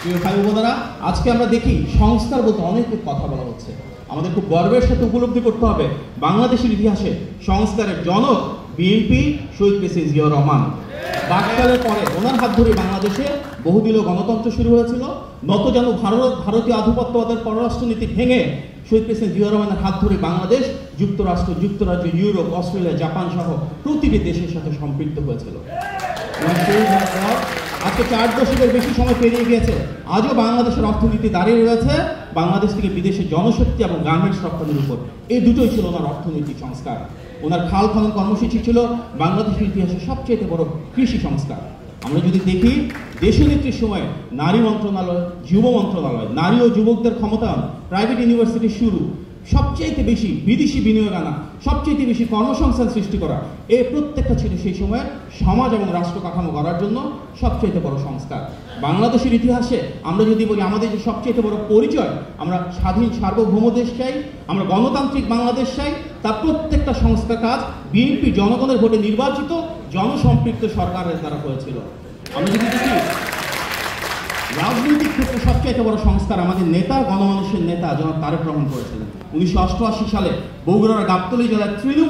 প্রিয় ভাই বোনেরা, আজকে আমরা দেখি সংস্কার বলতে অনেক কথা বলা হচ্ছে। আমাদের খুব গর্বের সাথে উপলব্ধি করতে হবে বাংলাদেশের ইতিহাসে সংস্কারের জনক বিএনপি, শহীদ প্রেসিডেন্ট জিয়াউর রহমান। বাকশালের পরে ওনার হাত ধরে বাংলাদেশে বহুদলীয় গণতন্ত্র শুরু হয়েছিল। যেন ভারতীয় আধিপত্যবাদের পররাষ্ট্রনীতি ভেঙে শহীদ প্রেসিডেন্ট জিয়াউর রহমানের হাত ধরে বাংলাদেশ যুক্তরাজ্য, ইউরোপ, অস্ট্রেলিয়া, জাপান সহ প্রতিটি দেশের সাথে সম্পৃক্ত হয়েছিল। আজকে 4 দশকের বেশি সময় পেরিয়ে গিয়েছে, আজও বাংলাদেশের অর্থনীতি দাঁড়িয়ে রয়েছে বাংলাদেশ থেকে বিদেশে জনশক্তি এবং গার্মেন্টস রপ্তানির উপর। এই দুটোই ছিল ওনার অর্থনৈতিক সংস্কার। ওনার খাল খনন কর্মসূচি ছিল বাংলাদেশের ইতিহাসে সবচেয়ে বড় কৃষি সংস্কার। আমরা যদি দেখি দেশনেত্রীর সময় নারী মন্ত্রণালয়, যুব মন্ত্রণালয়, নারী ও যুবকদের ক্ষমতায়ন, প্রাইভেট ইউনিভার্সিটি শুরু, সবচেয়ে বেশি বিদেশি বিনিয়োগ আনা, সবচেয়ে বেশি কর্মসংস্থান সৃষ্টি করা, এই প্রত্যেকটা ছিল সেই সময় সমাজ এবং রাষ্ট্র কাঠামো গড়ার জন্য সবচেয়ে বড় সংস্কার। বাংলাদেশের ইতিহাসে আমরা যদি বলি আমাদের যে সবচেয়ে বড় পরিচয়, আমরা স্বাধীন সার্বভৌম দেশ চাই, আমরা গণতান্ত্রিক বাংলাদেশ চাই, তার প্রত্যেকটা সংস্কার কাজ বিএনপি জনগণের ভোটে নির্বাচিত জনসম্পৃক্ত সরকারের দ্বারা হয়েছিল। আমরা যদি দেখি রাজনৈতিক ক্ষেত্রে সবচেয়ে বড় সংস্কার আমাদের নেতা, গণমানুষের নেতা জনাব তারেক রহমান করেছিলেন। 1988 সালে বগুড়ার গাবতলী জেলার তৃণমূল